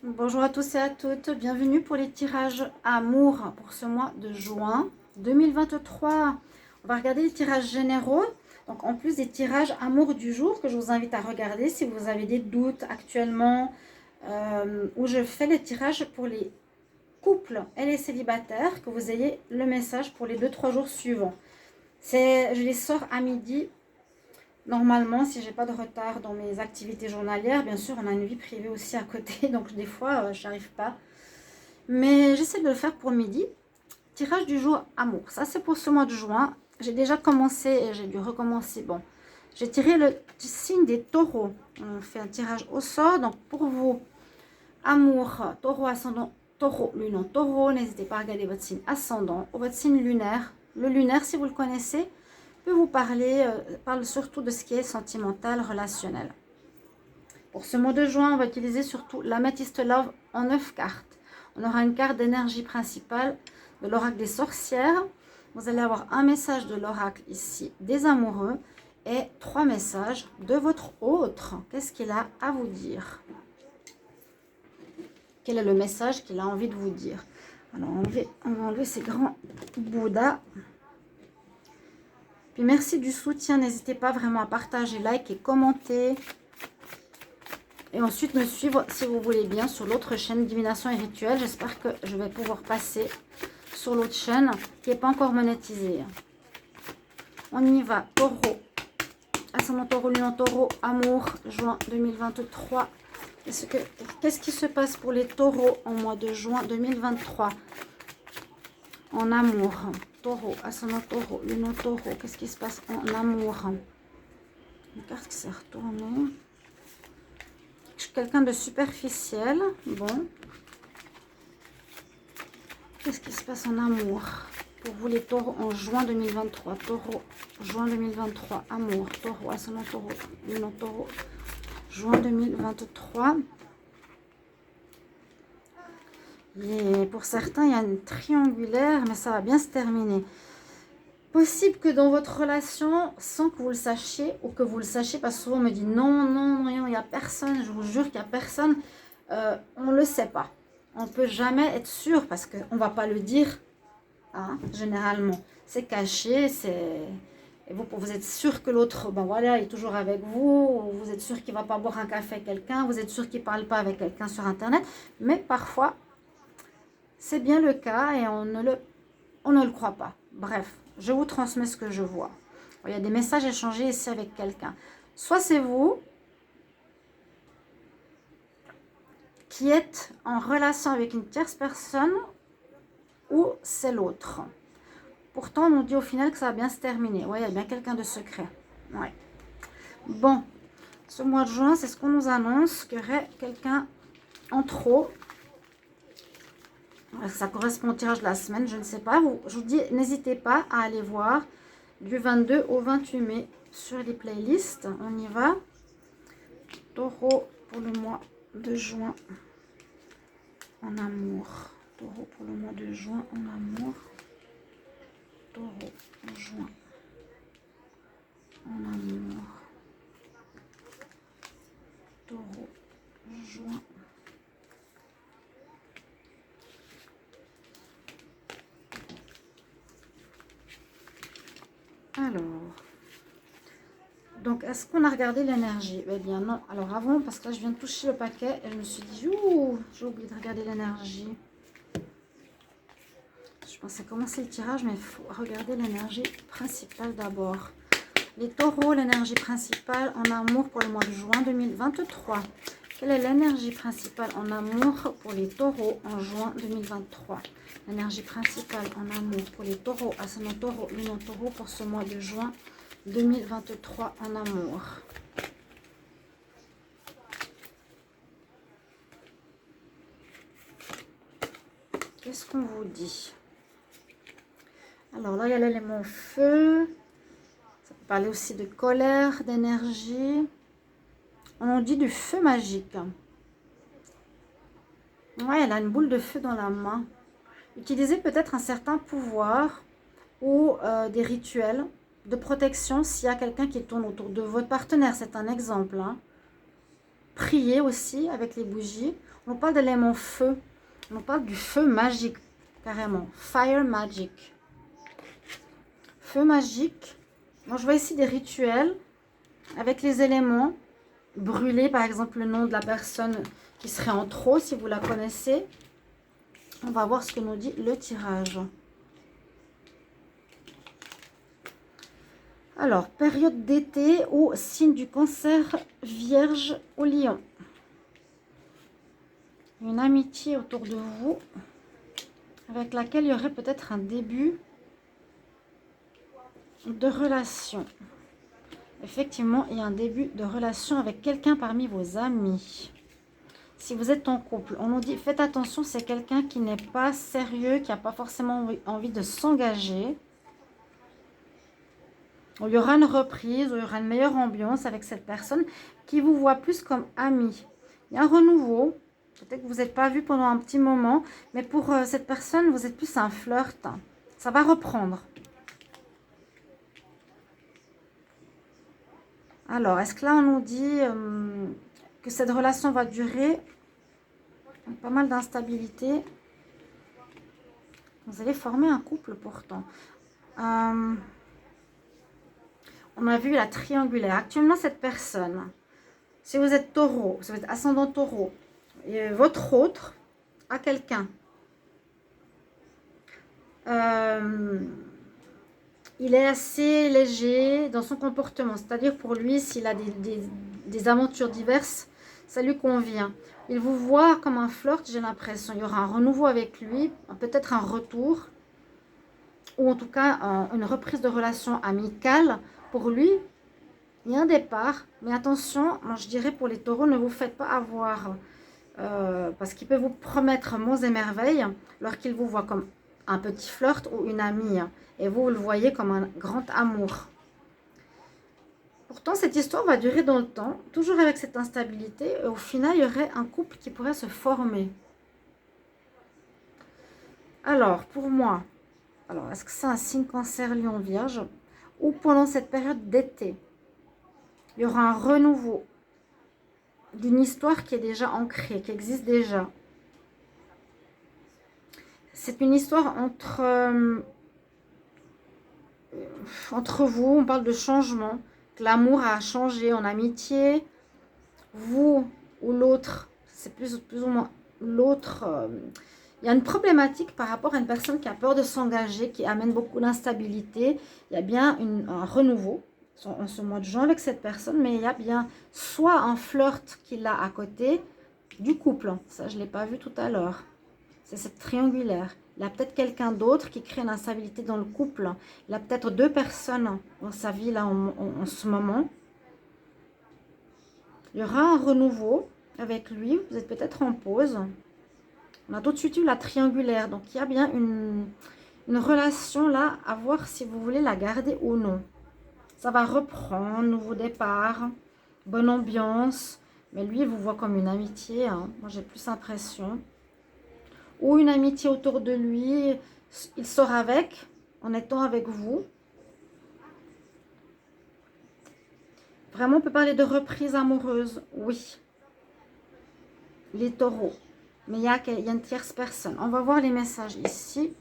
Bonjour à tous et à toutes, bienvenue pour les tirages amour pour ce mois de juin 2023. On va regarder les tirages généraux, donc en plus des tirages amour du jour que je vous invite à regarder si vous avez des doutes actuellement, où je fais les tirages pour les couples et les célibataires, que vous ayez le message pour les 2-3 jours suivants. Je les sors à midi. Normalement, si j'ai pas de retard dans mes activités journalières, bien sûr, on a une vie privée aussi à côté, donc des fois, je n'arrive pas. Mais j'essaie de le faire pour midi. Tirage du jour amour. Ça, c'est pour ce mois de juin. J'ai déjà commencé et j'ai dû recommencer. Bon, j'ai tiré le signe des taureaux. On fait un tirage au sort. Donc, pour vous, amour, taureau, ascendant, taureau, lunaire, taureau. N'hésitez pas à regarder votre signe ascendant ou votre signe lunaire. Le lunaire, si vous le connaissez, peut vous parle surtout de ce qui est sentimental, relationnel. Pour ce mois de juin, on va utiliser surtout l'améthyste love en 9 cartes. On aura une carte d'énergie principale de l'oracle des sorcières. Vous allez avoir un message de l'oracle ici des amoureux et 3 messages de votre autre. Qu'est-ce qu'il a à vous dire? Quel est le message qu'il a envie de vous dire? Alors, on va enlever ces grands bouddhas. Puis merci du soutien. N'hésitez pas vraiment à partager, like et commenter. Et ensuite me suivre si vous voulez bien sur l'autre chaîne Divination et Rituel. J'espère que je vais pouvoir passer sur l'autre chaîne qui n'est pas encore monétisée. On y va. Taureau. Ascendant taureau, lion taureau, amour, juin 2023. Qu'est-ce qui se passe pour les taureaux en mois de juin 2023? En amour. Taureau, ascendant taureau, lion taureau. Qu'est-ce qui se passe en amour? Une carte qui s'est retournée. Je suis quelqu'un de superficiel. Bon. Qu'est-ce qui se passe en amour pour vous les taureaux en juin 2023? Taureau, juin 2023, amour, taureau, ascendant taureau, lunaire taureau, juin 2023. Et pour certains, il y a une triangulaire, mais ça va bien se terminer. Possible que dans votre relation, sans que vous le sachiez, ou que vous le sachiez, parce que souvent on me dit non, non, non, il n'y a personne, je vous jure qu'il n'y a personne, on ne le sait pas. On ne peut jamais être sûr parce qu'on ne va pas le dire, hein, généralement. C'est caché, et vous êtes sûr que l'autre, ben voilà, est toujours avec vous, vous êtes sûr qu'il ne va pas boire un café avec quelqu'un, vous êtes sûr qu'il ne parle pas avec quelqu'un sur Internet, mais parfois, c'est bien le cas et on ne le croit pas. Bref, je vous transmets ce que je vois. Il y a des messages échangés ici avec quelqu'un. Soit c'est vous qui êtes en relation avec une tierce personne, ou c'est l'autre. Pourtant, on nous dit au final que ça va bien se terminer. Oui, il y a bien quelqu'un de secret. Ouais. Bon, ce mois de juin, c'est ce qu'on nous annonce, qu'il y aurait quelqu'un en trop. Ça correspond au tirage de la semaine, je ne sais pas. Je vous dis, n'hésitez pas à aller voir du 22 au 28 mai sur les playlists. On y va. Taureau pour le mois de juin en amour. Taureau pour le mois de juin en amour. Taureau en juin en amour. Taureau en juin. Alors, donc est-ce qu'on a regardé l'énergie? Eh bien non. Alors avant, parce que là je viens de toucher le paquet et je me suis dit, ouh, j'ai oublié de regarder l'énergie. Je pensais commencer le tirage, mais il faut regarder l'énergie principale d'abord. Les taureaux, l'énergie principale en amour pour le mois de juin 2023. Quelle est l'énergie principale en amour pour les taureaux en juin 2023? L'énergie principale en amour pour les taureaux, ascendant taureau, lunaire taureau pour ce mois de juin 2023 en amour. Qu'est-ce qu'on vous dit? Alors là, il y a l'élément feu. Ça peut parler aussi de colère, d'énergie. On nous dit du feu magique. Ouais, elle a une boule de feu dans la main. Utilisez peut-être un certain pouvoir ou des rituels de protection s'il y a quelqu'un qui tourne autour de votre partenaire. C'est un exemple. Hein. prier aussi avec les bougies. On nous parle de l'élément feu. On nous parle du feu magique, carrément. Fire magic. Feu magique. Moi, je vois ici des rituels avec les éléments. Brûler, par exemple, le nom de la personne qui serait en trop, si vous la connaissez. On va voir ce que nous dit le tirage. Alors, période d'été ou signe du cancer, vierge ou lion. Une amitié autour de vous avec laquelle il y aurait peut-être un début de relation. Effectivement, il y a un début de relation avec quelqu'un parmi vos amis. Si vous êtes en couple, on nous dit faites attention, c'est quelqu'un qui n'est pas sérieux, qui n'a pas forcément envie de s'engager. Il y aura une reprise, il y aura une meilleure ambiance avec cette personne qui vous voit plus comme ami. Il y a un renouveau. Peut-être que vous n'êtes pas vu pendant un petit moment, mais pour cette personne, vous êtes plus un flirt. Ça va reprendre. Alors, est-ce que là, on nous dit que cette relation va durer? Pas mal d'instabilité. Vous allez former un couple pourtant. On a vu la triangulaire. Actuellement, cette personne, si vous êtes taureau, si vous êtes ascendant taureau, et votre autre a quelqu'un. Il est assez léger dans son comportement. C'est-à-dire pour lui, s'il a des aventures diverses, ça lui convient. Il vous voit comme un flirt, j'ai l'impression. Il y aura un renouveau avec lui, peut-être un retour. Ou en tout cas, une reprise de relation amicale. Pour lui, il y a un départ. Mais attention, moi je dirais pour les taureaux, ne vous faites pas avoir. Parce qu'il peut vous promettre monts et merveilles, lorsqu'il vous voit comme un petit flirt ou une amie. Et vous le voyez comme un grand amour. Pourtant, cette histoire va durer dans le temps, toujours avec cette instabilité. Et au final, il y aurait un couple qui pourrait se former. Alors, pour moi, est-ce que c'est un signe cancer, lion, vierge? Ou pendant cette période d'été, il y aura un renouveau d'une histoire qui est déjà ancrée, qui existe déjà. C'est une histoire entre vous, on parle de changement, que l'amour a changé en amitié, vous ou l'autre, c'est plus ou moins l'autre, il y a une problématique par rapport à une personne qui a peur de s'engager, qui amène beaucoup d'instabilité, il y a bien un renouveau en ce mois de juin avec cette personne, mais il y a bien soit un flirt qu'il a à côté du couple, ça je ne l'ai pas vu tout à l'heure, c'est cette triangulaire. Il y a peut-être quelqu'un d'autre qui crée une instabilité dans le couple. Il y a peut-être deux personnes dans sa vie là en ce moment. Il y aura un renouveau avec lui. Vous êtes peut-être en pause. On a tout de suite eu la triangulaire. Donc, il y a bien une relation là à voir si vous voulez la garder ou non. Ça va reprendre, nouveau départ, bonne ambiance. Mais lui, il vous voit comme une amitié. Hein. Moi, j'ai plus l'impression. Ou une amitié autour de lui, il sort avec, en étant avec vous. Vraiment, on peut parler de reprise amoureuse, oui. Les taureaux. Mais il y a une tierce personne. On va voir les messages ici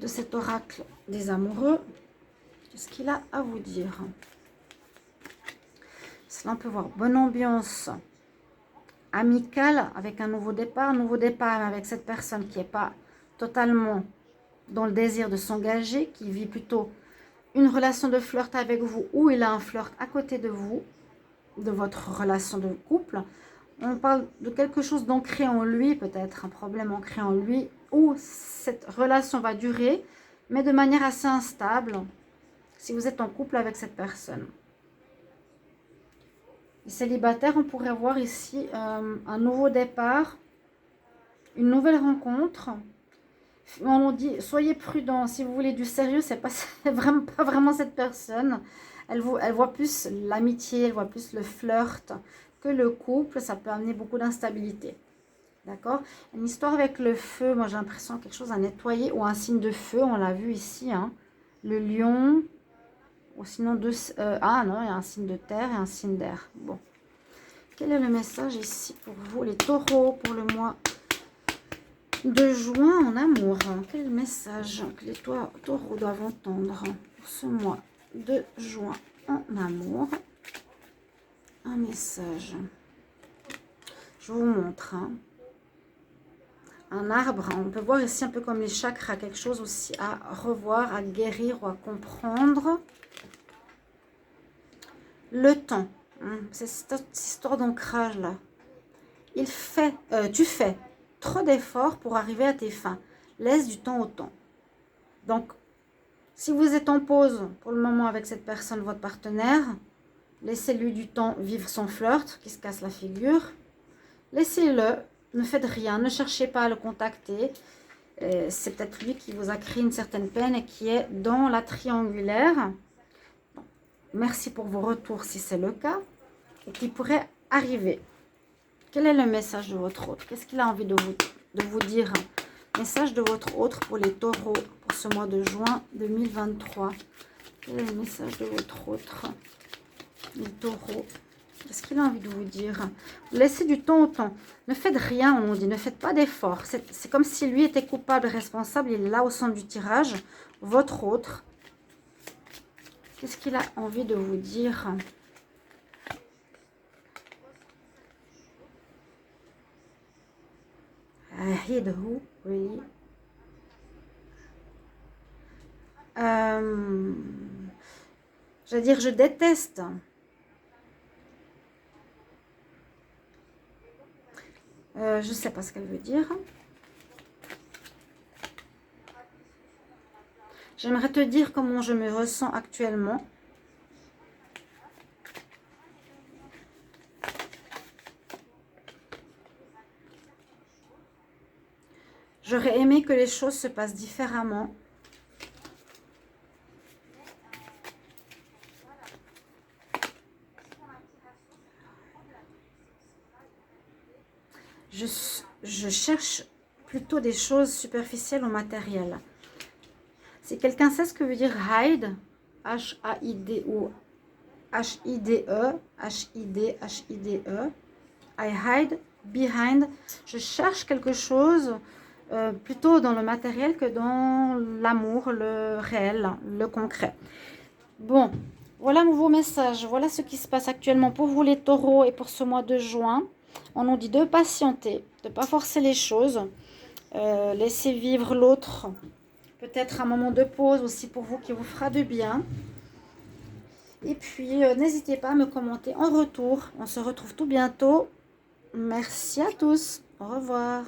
de cet oracle des amoureux. Qu'est-ce qu'il a à vous dire? Cela, on peut voir bonne ambiance amicale avec un nouveau départ avec cette personne qui n'est pas totalement dans le désir de s'engager, qui vit plutôt une relation de flirt avec vous ou il a un flirt à côté de vous, de votre relation de couple. On parle de quelque chose d'ancré en lui, peut-être un problème ancré en lui, où cette relation va durer, mais de manière assez instable, si vous êtes en couple avec cette personne. Les célibataires, on pourrait voir ici un nouveau départ, une nouvelle rencontre. On nous dit, soyez prudents, si vous voulez du sérieux, c'est vraiment pas vraiment cette personne. Elle voit plus l'amitié, elle voit plus le flirt que le couple. Ça peut amener beaucoup d'instabilité. D'accord? Une histoire avec le feu, moi j'ai l'impression quelque chose à nettoyer ou un signe de feu, on l'a vu ici. Hein. Le lion, ou sinon non, il y a un signe de terre et un signe d'air. Bon. Quel est le message ici pour vous, les taureaux, pour le mois de juin en amour? Quel est le message que les taureaux doivent entendre pour ce mois de juin en amour? Un message. Je vous montre. Un arbre, on peut voir ici un peu comme les chakras, quelque chose aussi à revoir, à guérir ou à comprendre. Le temps, c'est cette histoire d'ancrage là. Tu fais trop d'efforts pour arriver à tes fins. Laisse du temps au temps. Donc, si vous êtes en pause pour le moment avec cette personne, votre partenaire, laissez-lui du temps vivre son flirt, qui se casse la figure. Laissez-le, ne faites rien, ne cherchez pas à le contacter. C'est peut-être lui qui vous a créé une certaine peine et qui est dans la triangulaire. Bon, merci pour vos retours si c'est le cas et qui pourrait arriver. Quel est le message de votre autre? Qu'est-ce qu'il a envie de vous dire? Message de votre autre pour les taureaux pour ce mois de juin 2023. Quel est le message de votre autre? Les taureaux. Qu'est-ce qu'il a envie de vous dire? Laissez du temps au temps. Ne faites rien, on dit. Ne faites pas d'efforts. C'est comme si lui était coupable, responsable. Il est là au centre du tirage. Votre autre. Qu'est-ce qu'il a envie de vous dire? I hate who, really? Je veux dire, je déteste. Je ne sais pas ce qu'elle veut dire. J'aimerais te dire comment je me ressens actuellement. J'aurais aimé que les choses se passent différemment. Je cherche plutôt des choses superficielles ou matérielles. Si quelqu'un sait ce que veut dire hide, H-A-I-D ou H-I-D-E, H-I-D, H-I-D-E, I hide, behind, je cherche quelque chose plutôt dans le matériel que dans l'amour, le réel, le concret. Bon, voilà vos messages, voilà ce qui se passe actuellement pour vous les taureaux et pour ce mois de juin. On nous dit de patienter, de ne pas forcer les choses, laisser vivre l'autre, peut-être un moment de pause aussi pour vous qui vous fera du bien. Et puis, n'hésitez pas à me commenter en retour. On se retrouve tout bientôt. Merci à tous. Au revoir.